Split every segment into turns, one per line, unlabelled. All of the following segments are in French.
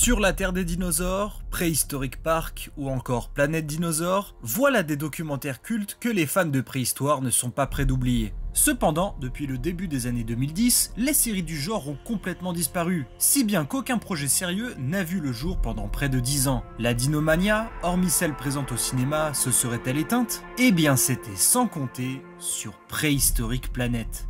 Sur la Terre des dinosaures, Préhistoric Park ou encore Planète Dinosaure, voilà des documentaires cultes que les fans de préhistoire ne sont pas prêts d'oublier. Cependant, depuis le début des années 2010, les séries du genre ont complètement disparu, si bien qu'aucun projet sérieux n'a vu le jour pendant près de 10 ans. La Dinomania, hormis celle présente au cinéma, se serait-elle éteinte? Eh bien c'était sans compter sur Préhistoric Planet.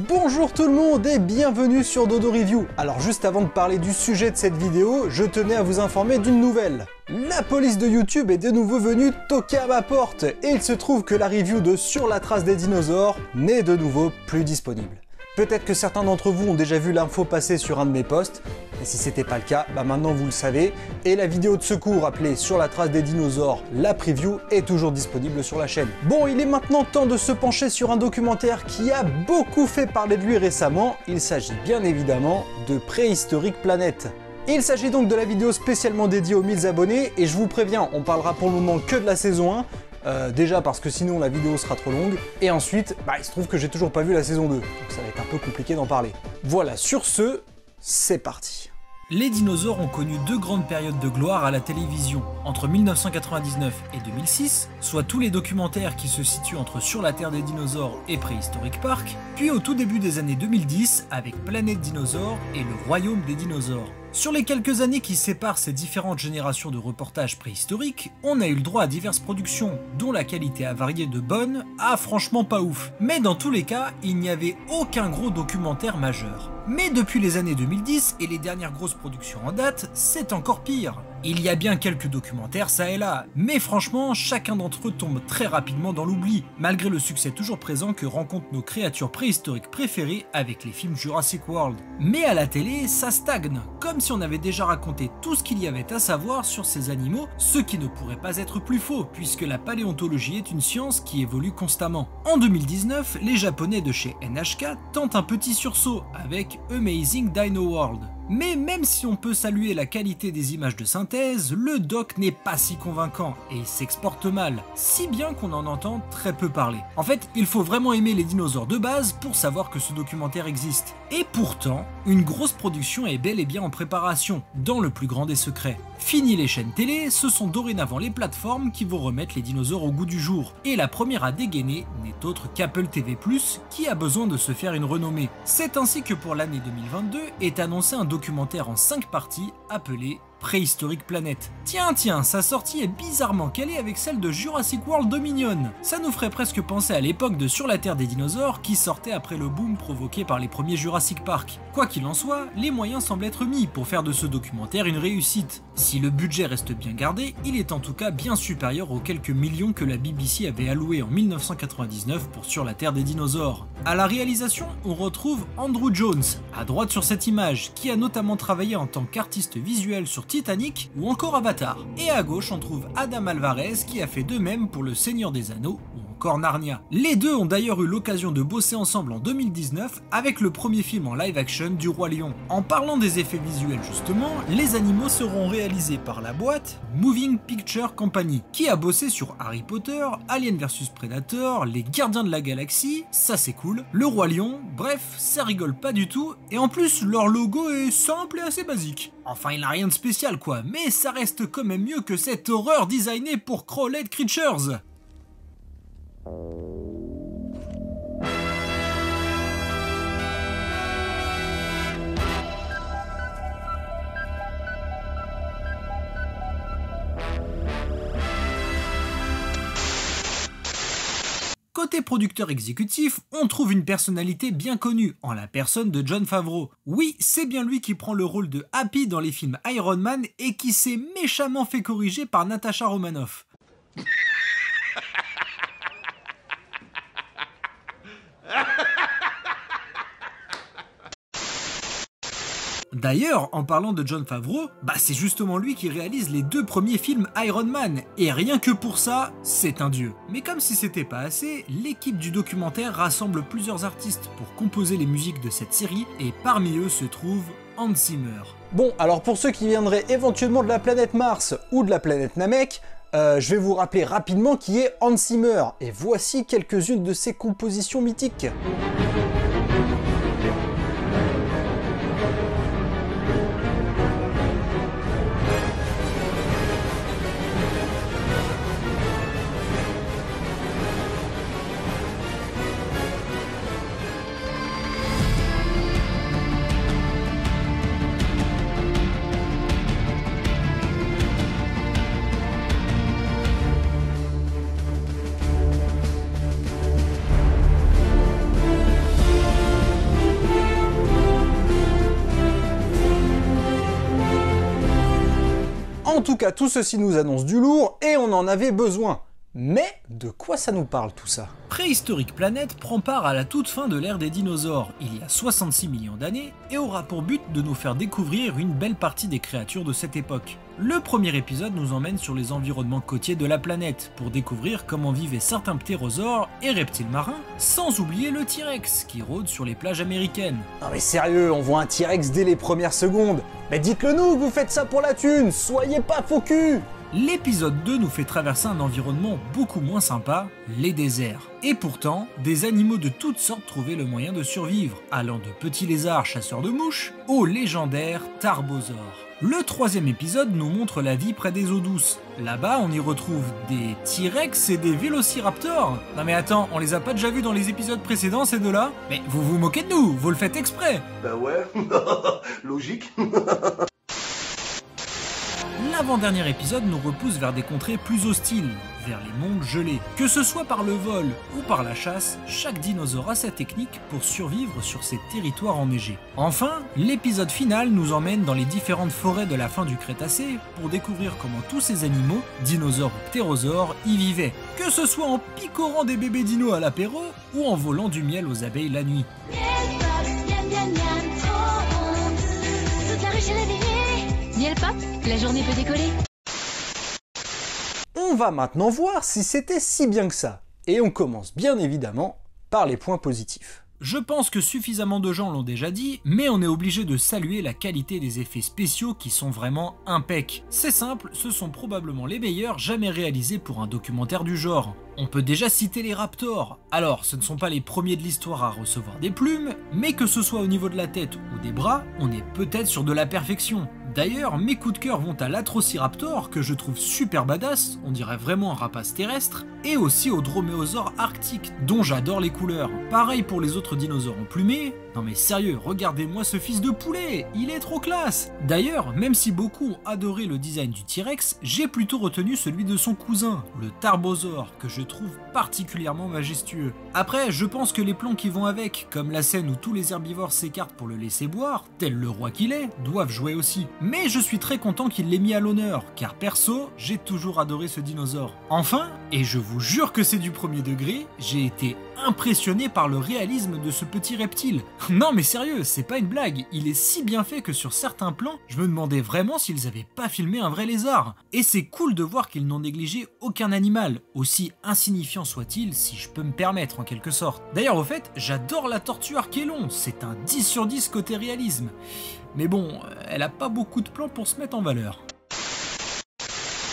Bonjour tout le monde et bienvenue sur Dodo Review. Alors juste avant de parler du sujet de cette vidéo, je tenais à vous informer d'une nouvelle. La police de YouTube est de nouveau venue toquer à ma porte et il se trouve que la review de Sur la trace des dinosaures n'est de nouveau plus disponible. Peut-être que certains d'entre vous ont déjà vu l'info passer sur un de mes posts, et si c'était pas le cas, maintenant vous le savez, et la vidéo de secours appelée Sur la trace des dinosaures, la preview, est toujours disponible sur la chaîne. Bon, il est maintenant temps de se pencher sur un documentaire qui a beaucoup fait parler de lui récemment, il s'agit bien évidemment de Préhistoric Planet. Il s'agit donc de la vidéo spécialement dédiée aux 1000 abonnés, et je vous préviens, on parlera pour le moment que de la saison 1, déjà parce que sinon la vidéo sera trop longue, et ensuite, il se trouve que j'ai toujours pas vu la saison 2, donc ça va être un peu compliqué d'en parler. Voilà, sur ce, c'est parti.
Les dinosaures ont connu deux grandes périodes de gloire à la télévision, entre 1999 et 2006, soit tous les documentaires qui se situent entre Sur la Terre des dinosaures et Préhistoric Park, puis au tout début des années 2010 avec Planète Dinosaure et le Royaume des dinosaures. Sur les quelques années qui séparent ces différentes générations de reportages préhistoriques, on a eu le droit à diverses productions, dont la qualité a varié de bonne à franchement pas ouf. Mais dans tous les cas, il n'y avait aucun gros documentaire majeur. Mais depuis les années 2010 et les dernières grosses productions en date, c'est encore pire. Il y a bien quelques documentaires ça et là, mais franchement, chacun d'entre eux tombe très rapidement dans l'oubli, malgré le succès toujours présent que rencontrent nos créatures préhistoriques préférées avec les films Jurassic World. Mais à la télé, ça stagne, comme si on avait déjà raconté tout ce qu'il y avait à savoir sur ces animaux, ce qui ne pourrait pas être plus faux, puisque la paléontologie est une science qui évolue constamment. En 2019, les Japonais de chez NHK tentent un petit sursaut avec Amazing Dino World. Mais même si on peut saluer la qualité des images de synthèse, le doc n'est pas si convaincant et il s'exporte mal, si bien qu'on en entend très peu parler. En fait, il faut vraiment aimer les dinosaures de base pour savoir que ce documentaire existe. Et pourtant, une grosse production est bel et bien en préparation, dans le plus grand des secrets. Fini les chaînes télé, ce sont dorénavant les plateformes qui vont remettre les dinosaures au goût du jour. Et la première à dégainer n'est autre qu'Apple TV+, qui a besoin de se faire une renommée. C'est ainsi que pour l'année 2022 est annoncé un documentaire en 5 parties appelé Préhistoric Planet. Tiens, sa sortie est bizarrement calée avec celle de Jurassic World Dominion. Ça nous ferait presque penser à l'époque de Sur la Terre des dinosaures qui sortait après le boom provoqué par les premiers Jurassic Park. Quoi qu'il en soit, les moyens semblent être mis pour faire de ce documentaire une réussite. Si le budget reste bien gardé, il est en tout cas bien supérieur aux quelques millions que la BBC avait alloués en 1999 pour Sur la Terre des dinosaures. À la réalisation, on retrouve Andrew Jones, à droite sur cette image, qui a notamment travaillé en tant qu'artiste visuel sur Titanic ou encore Avatar. Et à gauche, on trouve Adam Alvarez qui a fait de même pour Le Seigneur des Anneaux ou encore Narnia. Les deux ont d'ailleurs eu l'occasion de bosser ensemble en 2019 avec le premier film en live action du Roi Lion. En parlant des effets visuels justement, les animaux seront réalisés par la boîte Moving Picture Company, qui a bossé sur Harry Potter, Alien vs Predator, Les Gardiens de la Galaxie, ça c'est cool, Le Roi Lion, bref, ça rigole pas du tout, et en plus leur logo est simple et assez basique. Enfin, il n'a rien de spécial quoi, mais ça reste quand même mieux que cette horreur designée pour Crawled Creatures. Côté producteur exécutif, on trouve une personnalité bien connue, en la personne de Jon Favreau. Oui, c'est bien lui qui prend le rôle de Happy dans les films Iron Man et qui s'est méchamment fait corriger par Natasha Romanoff. D'ailleurs, en parlant de Jon Favreau, c'est justement lui qui réalise les 2 premiers films Iron Man, et rien que pour ça, c'est un dieu. Mais comme si c'était pas assez, l'équipe du documentaire rassemble plusieurs artistes pour composer les musiques de cette série, et parmi eux se trouve Hans Zimmer.
Bon, alors pour ceux qui viendraient éventuellement de la planète Mars ou de la planète Namek, je vais vous rappeler rapidement qui est Hans Zimmer, et voici quelques-unes de ses compositions mythiques. En tout cas, tout ceci nous annonce du lourd et on en avait besoin. Mais de quoi ça nous parle tout ça?
Préhistorique Planet prend part à la toute fin de l'ère des dinosaures, il y a 66 millions d'années, et aura pour but de nous faire découvrir une belle partie des créatures de cette époque. Le premier épisode nous emmène sur les environnements côtiers de la planète, pour découvrir comment vivaient certains ptérosaures et reptiles marins, sans oublier le T-Rex, qui rôde sur les plages américaines.
Non mais sérieux, on voit un T-Rex dès les premières secondes. Mais dites-le nous, vous faites ça pour la thune, soyez pas faux cul.
L'épisode 2 nous fait traverser un environnement beaucoup moins sympa, les déserts. Et pourtant, des animaux de toutes sortes trouvaient le moyen de survivre, allant de petits lézards chasseurs de mouches aux légendaires tarbosaures. Le troisième épisode nous montre la vie près des eaux douces. Là-bas, on y retrouve des T-Rex et des Vélociraptors. Non mais attends, on les a pas déjà vus dans les épisodes précédents ces deux-là? Mais vous vous moquez de nous, vous le faites exprès.
Bah ouais, logique.
L'avant-dernier épisode nous repousse vers des contrées plus hostiles, vers les mondes gelés. Que ce soit par le vol ou par la chasse, chaque dinosaure a sa technique pour survivre sur ces territoires enneigés. Enfin, l'épisode final nous emmène dans les différentes forêts de la fin du Crétacé pour découvrir comment tous ces animaux, dinosaures ou ptérosaures, y vivaient. Que ce soit en picorant des bébés dinos à l'apéro ou en volant du miel aux abeilles la nuit.
Miel pop, la journée peut décoller.
On va maintenant voir si c'était si bien que ça. Et on commence bien évidemment par les points positifs.
Je pense que suffisamment de gens l'ont déjà dit, mais on est obligé de saluer la qualité des effets spéciaux qui sont vraiment impeccables. C'est simple, ce sont probablement les meilleurs jamais réalisés pour un documentaire du genre. On peut déjà citer les raptors. Alors, ce ne sont pas les premiers de l'histoire à recevoir des plumes, mais que ce soit au niveau de la tête ou des bras, on est peut-être sur de la perfection. D'ailleurs, mes coups de cœur vont à l'Atrociraptor, que je trouve super badass, on dirait vraiment un rapace terrestre, et aussi au Droméosaure arctique, dont j'adore les couleurs. Pareil pour les autres dinosaures emplumés. Non mais sérieux, regardez-moi ce fils de poulet, il est trop classe. D'ailleurs, même si beaucoup ont adoré le design du T-Rex, j'ai plutôt retenu celui de son cousin, le Tarbosaure, que je trouve particulièrement majestueux. Après, je pense que les plans qui vont avec, comme la scène où tous les herbivores s'écartent pour le laisser boire, tel le roi qu'il est, doivent jouer aussi. Mais je suis très content qu'il l'ait mis à l'honneur, car perso, j'ai toujours adoré ce dinosaure. Enfin, et je vous jure que c'est du premier degré, j'ai été impressionné par le réalisme de ce petit reptile. Non mais sérieux, c'est pas une blague, il est si bien fait que sur certains plans, je me demandais vraiment s'ils avaient pas filmé un vrai lézard. Et c'est cool de voir qu'ils n'ont négligé aucun animal, aussi insignifiant soit-il, si je peux me permettre en quelque sorte. D'ailleurs au fait, j'adore la tortue Archélon, c'est un 10 sur 10 côté réalisme. Mais bon, elle a pas beaucoup de plans pour se mettre en valeur.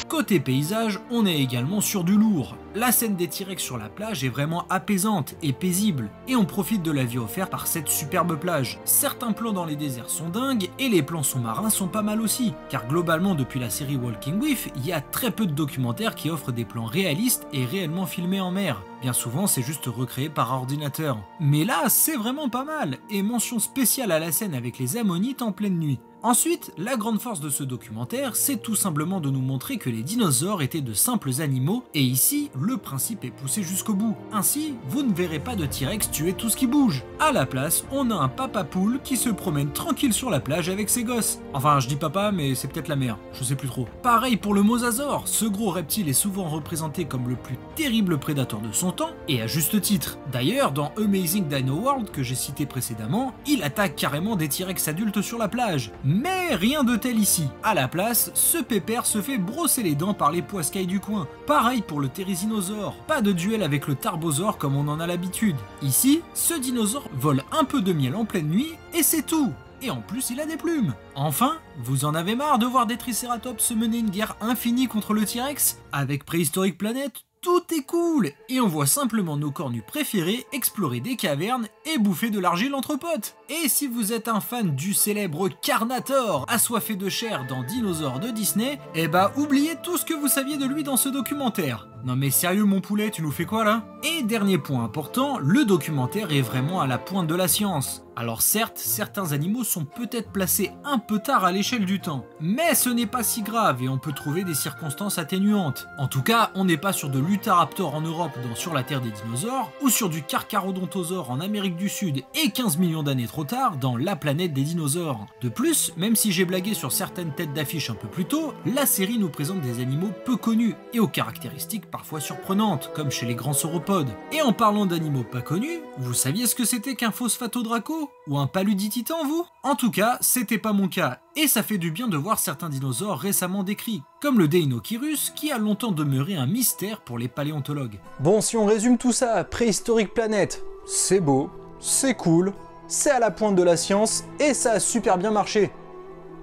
Côté paysage, on est également sur du lourd. La scène des T-Rex sur la plage est vraiment apaisante et paisible, et on profite de la vie offerte par cette superbe plage. Certains plans dans les déserts sont dingues, et les plans sous-marins sont pas mal aussi, car globalement depuis la série Walking With, il y a très peu de documentaires qui offrent des plans réalistes et réellement filmés en mer. Bien souvent c'est juste recréé par ordinateur. Mais là c'est vraiment pas mal, et mention spéciale à la scène avec les ammonites en pleine nuit. Ensuite, la grande force de ce documentaire, c'est tout simplement de nous montrer que les dinosaures étaient de simples animaux, et ici, le principe est poussé jusqu'au bout. Ainsi, vous ne verrez pas de T-Rex tuer tout ce qui bouge. À la place, on a un papa poule qui se promène tranquille sur la plage avec ses gosses. Enfin, je dis papa, mais c'est peut-être la mère, je sais plus trop. Pareil pour le mosasaure, ce gros reptile est souvent représenté comme le plus terrible prédateur de son temps, et à juste titre. D'ailleurs, dans Amazing Dino World, que j'ai cité précédemment, il attaque carrément des T-Rex adultes sur la plage. Mais rien de tel ici. À la place, ce pépère se fait brosser les dents par les poiscailles du coin. Pareil pour le Therizinosaure. Pas de duel avec le Tarbosaure comme on en a l'habitude. Ici, ce dinosaure vole un peu de miel en pleine nuit et c'est tout. et en plus il a des plumes. Enfin, vous en avez marre de voir des Triceratops se mener une guerre infinie contre le T-Rex? Avec Préhistorique Planet, tout est cool, et on voit simplement nos cornus préférés explorer des cavernes et bouffer de l'argile entre potes. Et si vous êtes un fan du célèbre Carnator, assoiffé de chair dans Dinosaures de Disney, eh bah oubliez tout ce que vous saviez de lui dans ce documentaire. Non mais sérieux mon poulet, tu nous fais quoi là? Et dernier point important, le documentaire est vraiment à la pointe de la science. Alors certes, certains animaux sont peut-être placés un peu tard à l'échelle du temps, mais ce n'est pas si grave et on peut trouver des circonstances atténuantes. En tout cas, on n'est pas sur de l'Utahraptor en Europe dans Sur la Terre des dinosaures, ou sur du Carcharodontosaure en Amérique du Sud et 15 millions d'années trop tard dans La planète des dinosaures. De plus, même si j'ai blagué sur certaines têtes d'affiche un peu plus tôt, la série nous présente des animaux peu connus et aux caractéristiques parfois surprenantes, comme chez les grands sauropodes. Et en parlant d'animaux pas connus, vous saviez ce que c'était qu'un Phosphatodraco? Ou un Paludititan, vous? En tout cas, c'était pas mon cas, et ça fait du bien de voir certains dinosaures récemment décrits, comme le Deinocheirus, qui a longtemps demeuré un mystère pour les paléontologues.
Bon, si on résume tout ça, Préhistorique Planet, c'est beau, c'est cool, c'est à la pointe de la science, et ça a super bien marché.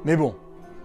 Mais bon,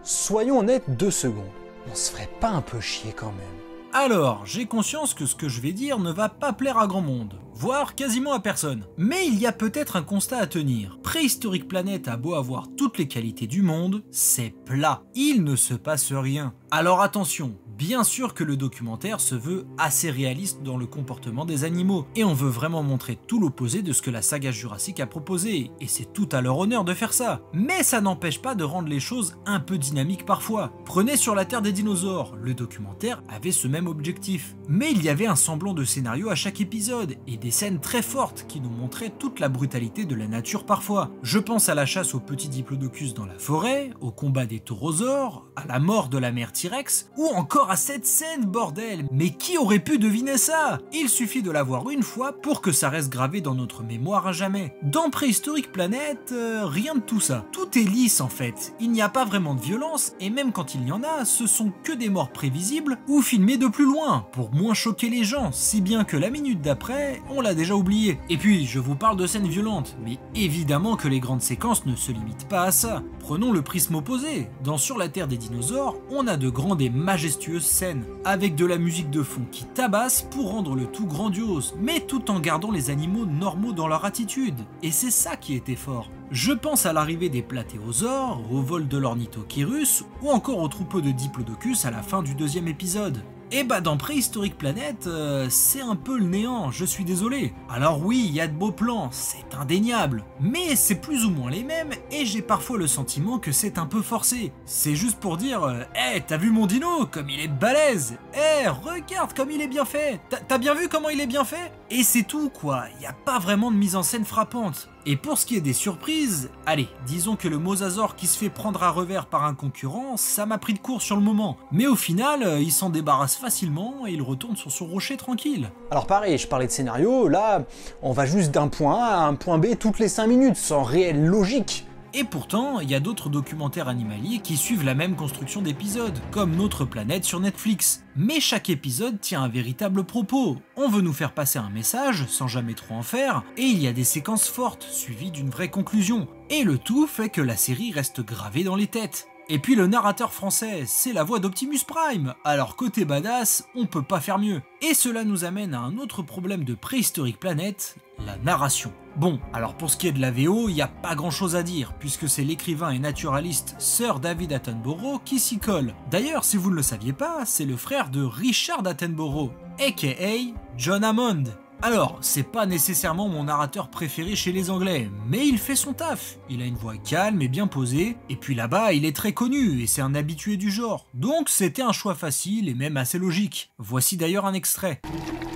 soyons honnêtes 2 secondes, on se ferait pas un peu chier quand même?
Alors, j'ai conscience que ce que je vais dire ne va pas plaire à grand monde, voire quasiment à personne. Mais il y a peut-être un constat à tenir. Préhistorique Planet a beau avoir toutes les qualités du monde, c'est plat. Il ne se passe rien. Alors attention, bien sûr que le documentaire se veut assez réaliste dans le comportement des animaux, et on veut vraiment montrer tout l'opposé de ce que la saga Jurassique a proposé, et c'est tout à leur honneur de faire ça. Mais ça n'empêche pas de rendre les choses un peu dynamiques parfois. Prenez Sur la Terre des dinosaures, le documentaire avait ce même objectif. Mais il y avait un semblant de scénario à chaque épisode, et des scènes très fortes qui nous montraient toute la brutalité de la nature parfois. Je pense à la chasse aux petits diplodocus dans la forêt, au combat des taurosaures, à la mort de la mère T-Rex, ou encore à cette scène, bordel. Mais qui aurait pu deviner ça? Il suffit de la voir une fois pour que ça reste gravé dans notre mémoire à jamais. Dans Préhistorique Planet, rien de tout ça. Tout est lisse en fait, il n'y a pas vraiment de violence, et même quand il y en a, ce sont que des morts prévisibles ou filmés de plus loin, pour moins choquer les gens, si bien que la minute d'après, on l'a déjà oublié. Et puis, je vous parle de scènes violentes, mais évidemment que les grandes séquences ne se limitent pas à ça. Prenons le prisme opposé. Dans Sur la Terre des dinosaures, on a de grandes et majestueuses scènes, avec de la musique de fond qui tabasse pour rendre le tout grandiose, mais tout en gardant les animaux normaux dans leur attitude. Et c'est ça qui était fort. Je pense à l'arrivée des platéosaures, au vol de l'Ornithocheirus, ou encore au troupeau de diplodocus à la fin du 2e épisode. Et bah dans Préhistorique Planet, c'est un peu le néant, je suis désolé. Alors oui, il y a de beaux plans, c'est indéniable, mais c'est plus ou moins les mêmes et j'ai parfois le sentiment que c'est un peu forcé. C'est juste pour dire, hey, t'as vu mon dino, comme il est balèze? Hey, regarde comme il est bien fait. T'as bien vu comment il est bien fait? Et c'est tout quoi, il n'y a pas vraiment de mise en scène frappante. Et pour ce qui est des surprises, allez, disons que le mosasaure qui se fait prendre à revers par un concurrent, ça m'a pris de court sur le moment. Mais au final, il s'en débarrasse facilement et il retourne sur son rocher tranquille.
Alors pareil, je parlais de scénario, là, on va juste d'un point A à un point B toutes les 5 minutes, sans réelle logique.
Et pourtant, il y a d'autres documentaires animaliers qui suivent la même construction d'épisodes, comme Notre Planète sur Netflix. Mais chaque épisode tient un véritable propos. On veut nous faire passer un message, sans jamais trop en faire, et il y a des séquences fortes, suivies d'une vraie conclusion. Et le tout fait que la série reste gravée dans les têtes. Et puis le narrateur français, c'est la voix d'Optimus Prime, alors côté badass, on peut pas faire mieux. Et cela nous amène à un autre problème de Préhistorique Planet, la narration. Bon, alors pour ce qui est de la VO, il n'y a pas grand chose à dire, puisque c'est l'écrivain et naturaliste Sir David Attenborough qui s'y colle. D'ailleurs, si vous ne le saviez pas, c'est le frère de Richard Attenborough, aka John Hammond. Alors, c'est pas nécessairement mon narrateur préféré chez les Anglais, mais il fait son taf. Il a une voix calme et bien posée, et puis là-bas, il est très connu, et c'est un habitué du genre. Donc c'était un choix facile et même assez logique. Voici d'ailleurs un extrait.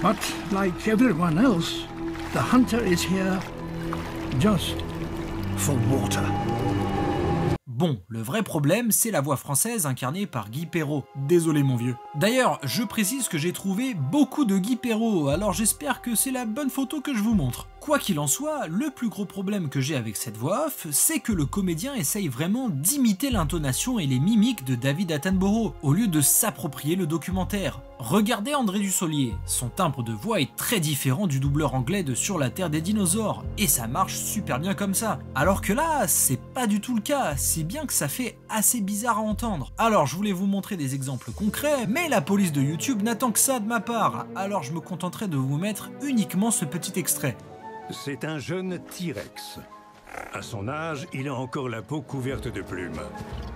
But like everyone else, the hunter is here just for water.
Bon, le vrai problème, c'est la voix française incarnée par Guy Perrault. Désolé mon vieux. D'ailleurs, je précise que j'ai trouvé beaucoup de Guy Perrault, alors j'espère que c'est la bonne photo que je vous montre. Quoi qu'il en soit, le plus gros problème que j'ai avec cette voix off, c'est que le comédien essaye vraiment d'imiter l'intonation et les mimiques de David Attenborough, au lieu de s'approprier le documentaire. Regardez André Dussolier, son timbre de voix est très différent du doubleur anglais de Sur la Terre des dinosaures, et ça marche super bien comme ça. Alors que là, c'est pas du tout le cas, si bien que ça fait assez bizarre à entendre. Alors je voulais vous montrer des exemples concrets, mais la police de YouTube n'attend que ça de ma part, alors je me contenterai de vous mettre uniquement ce petit extrait.
C'est un jeune T-Rex. À son âge, il a encore la peau couverte de plumes.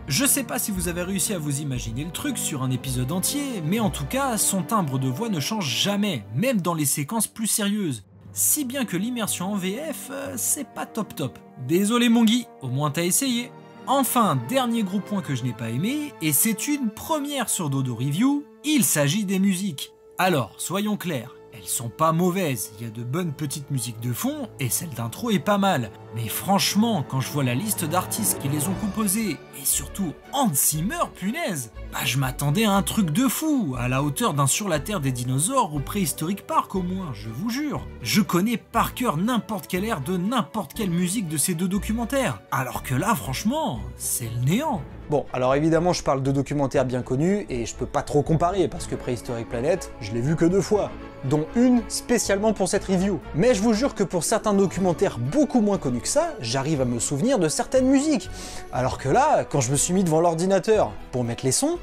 Je sais pas si vous avez réussi à vous imaginer le truc sur un épisode entier, mais en tout cas, son timbre de voix ne change jamais, même dans les séquences plus sérieuses. Si bien que l'immersion en VF, c'est pas top top. Désolé mon Guy, au moins t'as essayé. Enfin, dernier gros point que je n'ai pas aimé, et c'est une première sur Dodo Review, il s'agit des musiques. Alors, soyons clairs. Elles sont pas mauvaises, il y a de bonnes petites musiques de fond et celle d'intro est pas mal. Mais franchement, quand je vois la liste d'artistes qui les ont composées, et surtout Hans Zimmer, punaise, bah je m'attendais à un truc de fou, à la hauteur d'un Sur la Terre des dinosaures ou Préhistorique Park au moins, je vous jure. Je connais par cœur n'importe quel air de n'importe quelle musique de ces deux documentaires, alors que là franchement, c'est le néant.
Bon, alors évidemment je parle de documentaires bien connus et je peux pas trop comparer parce que Préhistorique Planet, je l'ai vu que 2 fois, dont une spécialement pour cette review. Mais je vous jure que pour certains documentaires beaucoup moins connus que ça, j'arrive à me souvenir de certaines musiques. Alors que là, quand je me suis mis devant l'ordinateur pour mettre les sons,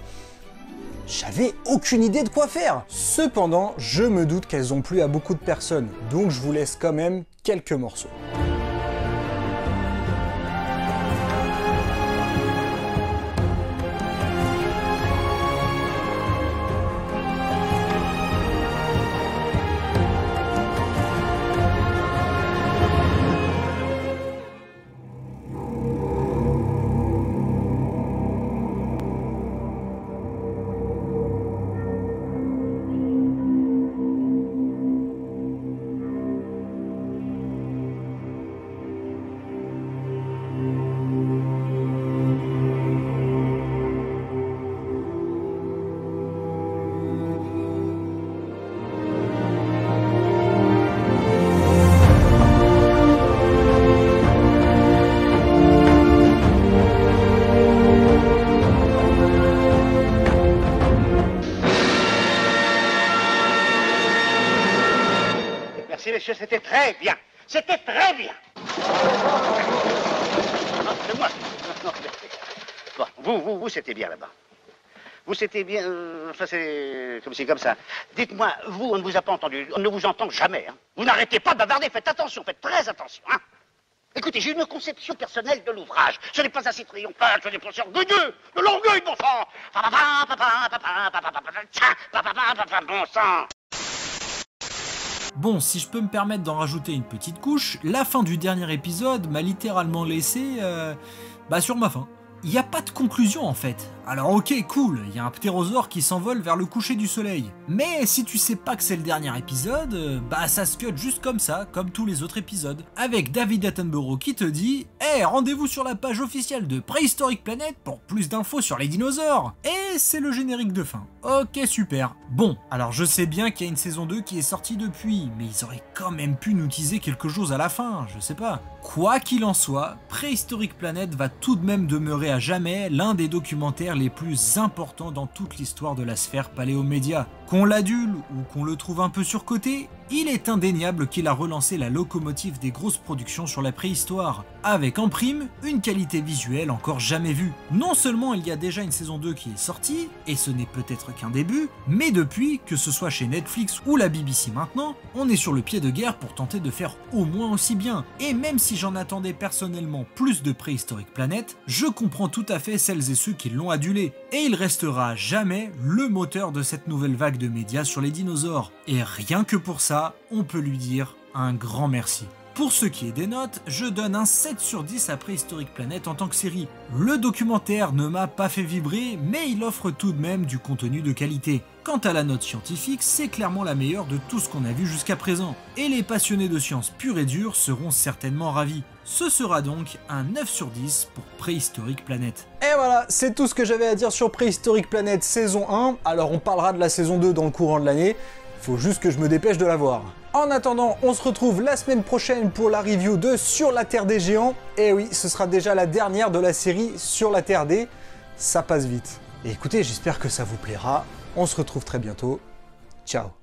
j'avais aucune idée de quoi faire. Cependant, je me doute qu'elles ont plu à beaucoup de personnes, donc je vous laisse quand même quelques morceaux.
Merci, messieurs, c'était très bien. C'était très bien. Non, c'est moi. Bon, vous, c'était bien là-bas. Vous, c'était bien... Enfin, c'est comme ça. Dites-moi, vous, on ne vous a pas entendu. On ne vous entend jamais. Hein. Vous n'arrêtez pas de bavarder. Faites attention, faites très attention. Hein. Écoutez, j'ai une conception personnelle de l'ouvrage. Ce n'est pas assez triomphal, ce n'est pas assez orgueilleux. De l'orgueil, bon sang. Bon sang.
Bon, si je peux me permettre d'en rajouter une petite couche, la fin du dernier épisode m'a littéralement laissé sur ma faim. Il n'y a pas de conclusion en fait. Alors ok, cool, il y a un ptérosaure qui s'envole vers le coucher du soleil. Mais si tu sais pas que c'est le dernier épisode, ça se cut juste comme ça, comme tous les autres épisodes. Avec David Attenborough qui te dit « Hey, rendez-vous sur la page officielle de Préhistorique Planet pour plus d'infos sur les dinosaures !» Et c'est le générique de fin. Ok, super. Bon, alors je sais bien qu'il y a une saison 2 qui est sortie depuis, mais ils auraient quand même pu nous teaser quelque chose à la fin, je sais pas. Quoi qu'il en soit, Préhistorique Planet va tout de même demeurer à jamais l'un des documentaires les plus importants dans toute l'histoire de la sphère paléomédia. Qu'on l'adule ou qu'on le trouve un peu surcoté, il est indéniable qu'il a relancé la locomotive des grosses productions sur la préhistoire, avec en prime une qualité visuelle encore jamais vue. Non seulement il y a déjà une saison 2 qui est sortie, et ce n'est peut-être qu'un début, mais depuis, que ce soit chez Netflix ou la BBC maintenant, on est sur le pied de guerre pour tenter de faire au moins aussi bien. Et même si j'en attendais personnellement plus de Préhistorique Planet, je comprends tout à fait celles et ceux qui l'ont adulé, et il restera à jamais le moteur de cette nouvelle vague de médias sur les dinosaures. Et rien que pour ça, on peut lui dire un grand merci. Pour ce qui est des notes, je donne un 7 sur 10 à Préhistorique Planet en tant que série. Le documentaire ne m'a pas fait vibrer, mais il offre tout de même du contenu de qualité. Quant à la note scientifique, c'est clairement la meilleure de tout ce qu'on a vu jusqu'à présent. Et les passionnés de science pure et dure seront certainement ravis. Ce sera donc un 9 sur 10 pour Préhistorique Planet.
Et voilà, c'est tout ce que j'avais à dire sur Préhistorique Planet saison 1. Alors on parlera de la saison 2 dans le courant de l'année. Faut juste que je me dépêche de la voir. En attendant, on se retrouve la semaine prochaine pour la review de Sur la Terre des Géants. Et oui, ce sera déjà la dernière de la série Sur la Terre des... Ça passe vite. Et écoutez, j'espère que ça vous plaira. On se retrouve très bientôt. Ciao.